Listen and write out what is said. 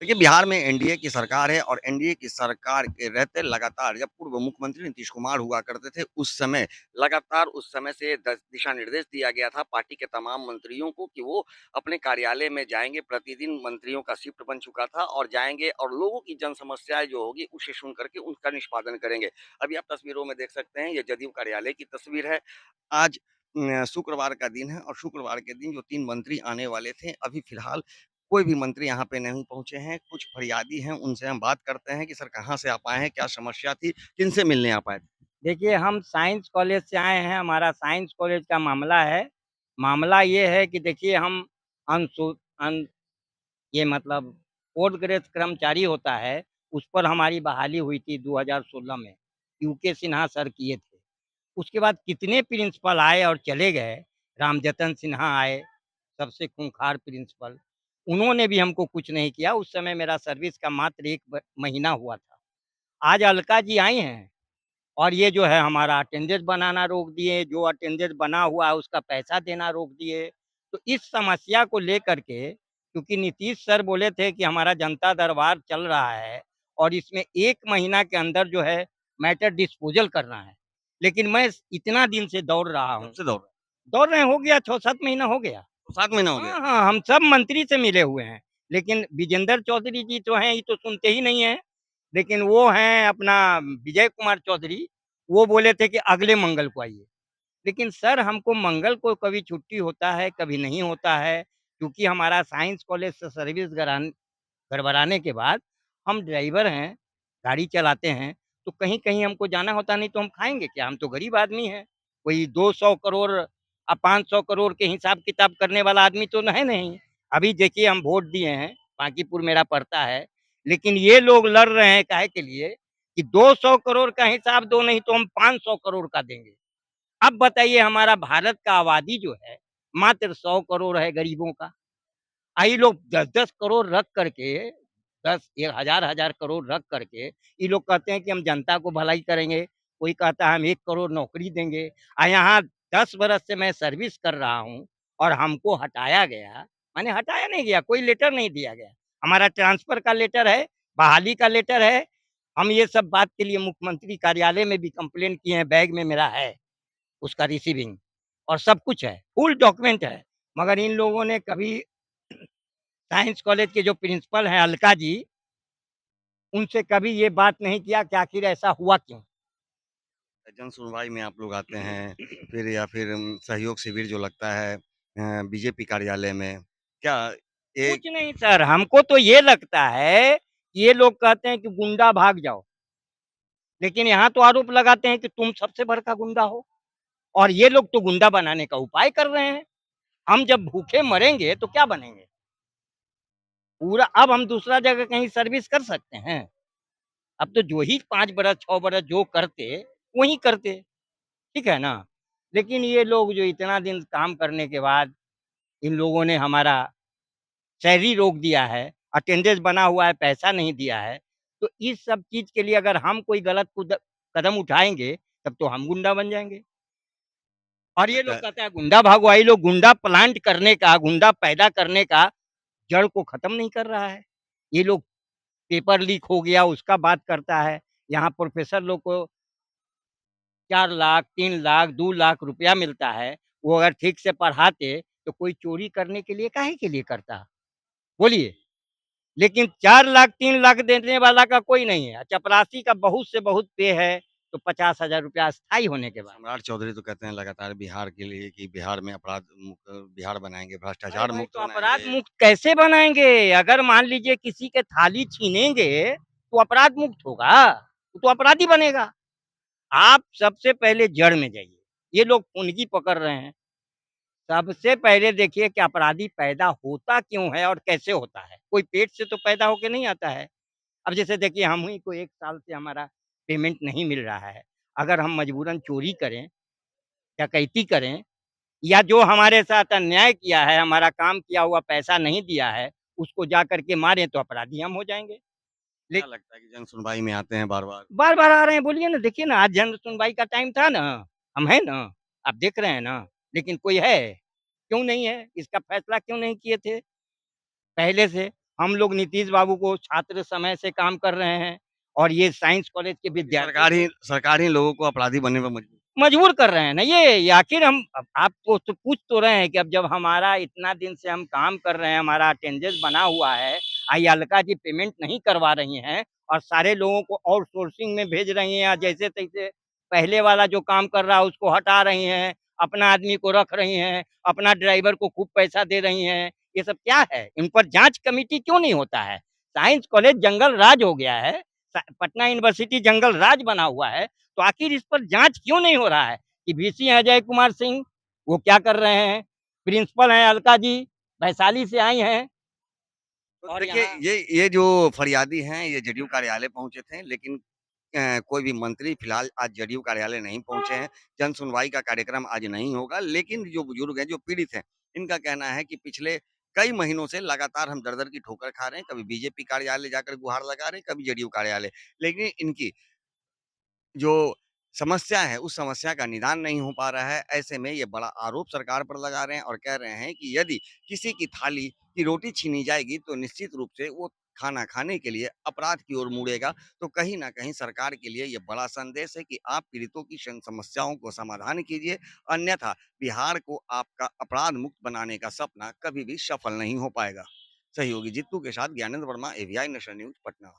देखिए, बिहार में एनडीए की सरकार है और एनडीए की सरकार के रहते लगातार जब पूर्व मुख्यमंत्री नीतीश कुमार हुआ करते थे, उस समय लगातार उस समय से दिशा निर्देश दिया गया था पार्टी के तमाम मंत्रियों को कि वो अपने कार्यालय में जाएंगे। प्रतिदिन मंत्रियों का शिफ्ट बन चुका था और जाएंगे और लोगों की जन समस्याएं जो होगी उसे सुन करके उनका निष्पादन करेंगे। अभी आप तस्वीरों में देख सकते हैं, ये जदयू कार्यालय की तस्वीर है। आज शुक्रवार का दिन है और शुक्रवार के दिन जो 3 मंत्री आने वाले थे, अभी फिलहाल कोई भी मंत्री यहाँ पे नहीं पहुँचे हैं। कुछ फरियादी हैं, उनसे हम बात करते हैं कि सर कहाँ से आप आए हैं? क्या समस्या थी? किनसे मिलने आप आए थे? देखिए, हम साइंस कॉलेज से आए हैं, हमारा साइंस कॉलेज का मामला है। मामला ये है कि देखिए हम अनसु अन ये मतलब फोर्थ ग्रेड कर्मचारी होता है, उस पर हमारी बहाली हुई थी 2016 में, यूके सिन्हा सर किए थे। उसके बाद कितने प्रिंसिपल आए और चले गए, रामजतन सिन्हा आए, सबसे खूंखार प्रिंसिपल, उन्होंने भी हमको कुछ नहीं किया। उस समय मेरा सर्विस का मात्र 1 महीना हुआ था। आज अलका जी आई हैं और ये जो है हमारा अटेंडेंस बनाना रोक दिए, जो अटेंडेंस बना हुआ है उसका पैसा देना रोक दिए। तो इस समस्या को लेकर के, क्योंकि नीतीश सर बोले थे कि हमारा जनता दरबार चल रहा है और इसमें 1 महीना के अंदर जो है मैटर डिस्पोज़ल करना है। लेकिन मैं इतना दिन से दौड़ रहा कब हूँ, से दौड़ रहे हैं? दौड़ रहे हो गया 6-7 महीना हो गया। तो 7 महीना हो गया। हाँ, हाँ, हम सब मंत्री से मिले हुए हैं, लेकिन विजेंद्र चौधरी जी जो हैं, ये तो सुनते ही नहीं हैं। लेकिन वो हैं अपना विजय कुमार चौधरी, वो बोले थे कि अगले मंगल को आइए। लेकिन सर हमको मंगल को कभी छुट्टी होता है, कभी नहीं होता है, क्योंकि हमारा साइंस कॉलेज से सर्विस गड़बड़ाने के बाद हम ड्राइवर हैं, गाड़ी चलाते हैं, तो कहीं-कहीं हमको जाना होता, नहीं तो हम खाएँगे क्या? हम तो गरीब आदमी हैं। कोई 200 करोड़ 500 करोड़ के हिसाब-किताब करने वाला आदमी तो है नहीं। अभी देखिए हम वोट दिए हैं, बांकीपुर मेरा पड़ता है, लेकिन ये लोग लड़ रहे हैं काहे के लिए कि 200 करोड़ का हिसाब दो, नहीं तो हम 500 करोड़ का देंगे। अब बताइए हमारा भारत का आबादी जो है, मात्र 100 करोड़ है गरीबों का। ये लोग 10-10 करोड़ रख करके 10 ये हज़ार-हज़ार करोड़ रख करके ये लोग कहते हैं कि हम जनता को भलाई करेंगे, कोई कहता है हम 1 करोड़ नौकरी देंगे। यहाँ 10 बरस से मैं सर्विस कर रहा हूँ और हमको हटाया गया, माने हटाया नहीं गया, कोई लेटर नहीं दिया गया। हमारा ट्रांसफ़र का लेटर है, बहाली का लेटर है। हम ये सब बात के लिए मुख्यमंत्री कार्यालय में भी कंप्लेन किए हैं, बैग में मेरा है उसका रिसीविंग और सब कुछ है, फुल डॉक्यूमेंट है। मगर इन लोगों ने कभी साइंस कॉलेज के जो प्रिंसिपल हैं अलका जी, उनसे कभी ये बात नहीं किया कि आखिर ऐसा हुआ क्यों? जन सुनवाई में आप लोग आते हैं, फिर या फिर सहयोग शिविर जो लगता है बीजेपी कार्यालय में, क्या एक कुछ नहीं सर, हमको तो ये लगता है, कि ये लोग कहते हैं कि गुंडा भाग जाओ, लेकिन यहाँ तो आरोप लगाते हैं कि तुम सबसे बड़का गुंडा हो और ये लोग तो गुंडा बनाने का उपाय कर रहे हैं। हम जब भूखे मरेंगे तो क्या बनेंगे? पूरा अब हम दूसरा जगह कहीं सर्विस कर सकते हैं? अब तो जो ही 5 बरस, 6 बरस जो करते, वही करते। ठीक है ना? लेकिन ये लोग जो इतना दिन काम करने के बाद इन लोगों ने हमारा सैलरी रोक दिया है, अटेंडेंस बना हुआ है, पैसा नहीं दिया है, तो इस सब चीज़ के लिए अगर हम कोई गलत कदम उठाएँगे, तब तो हम गुंडा बन जाएँगे। और ये लगता लोग है कहते हैं गुंडा भागो, ये लोग गुंडा प्लांट करने का, गुंडा पैदा करने का जड़ को खत्म नहीं कर रहा है। ये लोग पेपर लीक हो गया उसका बात करता है। यहाँ प्रोफ़ेसर लोग को 4 लाख, 3 लाख, 2 लाख रुपया मिलता है, वो अगर ठीक से पढ़ाते, तो कोई चोरी करने के लिए काहे के लिए करता? बोलिए? लेकिन 4 लाख, 3 लाख देने वाला का कोई नहीं है। चपरासी का बहुत से बहुत पे है, तो 50,000 रुपया अस्थायी होने के बाद। सम्राट चौधरी तो कहते हैं लगातार बिहार के लिए कि बिहार में अपराध मुक्त बिहार बनाएँगे, अरे भ्रष्टाचार भाई, मुक्त तो अपराध बनाएँगे। मुक्त कैसे बनाएँगे? अगर मान लीजिए किसी के थाली छीनेंगे, तो अपराध मुक्त होगा? वो तो अपराधी बनेगा। आप सबसे पहले जड़ में जाइए। ये लोग फुनगी पकड़ रहे हैं। सबसे पहले देखिए कि अपराधी पैदा होता क्यों है और कैसे होता है? कोई पेट से तो पैदा होके नहीं आता है। अब जैसे देखिए हम ही को 1 साल से हमारा पेमेंट नहीं मिल रहा है। अगर हम मजबूरन चोरी करें, डकैती करें या जो हमारे साथ अन्याय किया है, हमारा काम किया हुआ पैसा नहीं दिया है, उसको जा कर के मारें तो अपराधी हम हो जाएँगे। ले क्या लगता है कि जन सुनवाई में आते हैं बार-बार? बार-बार आ रहे हैं, बोलिए ना, देखिए ना आज जन सुनवाई का टाइम था ना, हम हैं ना, आप देख रहे हैं ना, लेकिन कोई है? क्यों नहीं है? इसका फैसला क्यों नहीं किए थे पहले से? हम लोग नीतीश बाबू को छात्र समय से काम कर रहे हैं और ये साइंस कॉलेज के विद्यार्थी सरकार ही लोगों को अपराधी बनने पर मजबूर। मजबूर कर रहे हैं ना ये आखिर हम अब आप तो पूछ तो रहे हैं कि अब जब हमारा इतना दिन से हम काम कर रहे हैं, हमारा अटेंडेंस बना हुआ है, अलका जी पेमेंट नहीं करवा रही हैं और सारे लोगों को आउटसोर्सिंग में भेज रही हैं या जैसे-तैसे पहले वाला जो काम कर रहा है उसको हटा रही हैं, अपना आदमी को रख रही हैं, अपना ड्राइवर को खूब पैसा दे रही हैं। ये सब क्या है? इन पर जाँच कमेटी क्यों नहीं होता है? साइंस कॉलेज जंगल राज हो गया है, पटना यूनिवर्सिटी जंगल राज बना हुआ है। तो आखिर इस पर जांच क्यों नहीं हो रहा है कि वीसी हैं अजय कुमार सिंह, वो क्या कर रहे हैं? प्रिंसिपल हैं अलका जी, वैशाली से आई हैं तो और देखिए, यहाँ ये जो फरियादी हैं, ये जेडीयू कार्यालय पहुँचे थे, लेकिन कोई भी मंत्री फिलहाल आज जेडीयू कार्यालय नहीं पहुँचे हैं। जन सुनवाई का कार्यक्रम आज नहीं होगा, लेकिन जो बुजुर्ग हैं, जो पीड़ित हैं, इनका कहना है कि पिछले कई महीनों से लगातार हम दर-दर की ठोकर खा रहे हैं। कभी बीजेपी कार्यालय जाकर गुहार लगा रहे हैं, कभी जेडीयू कार्यालय। लेकिन इनकी जो समस्या है, उस समस्या का निदान नहीं हो पा रहा है। ऐसे में ये बड़ा आरोप सरकार पर लगा रहे हैं और कह रहे हैं कि यदि किसी की थाली की रोटी छीनी जाएगी, तो निश्चित रूप से वो खाना खाने के लिए अपराध की ओर मुड़ेगा। तो कहीं न कहीं सरकार के लिए ये बड़ा संदेश है कि आप पीड़ितों की समस्याओं को समाधान कीजिए, अन्यथा बिहार को आपका अपराध मुक्त बनाने का सपना कभी भी सफल नहीं हो पाएगा। सहयोगी जीतू के साथ Gyanendra Verma, AVI nation news, Patna.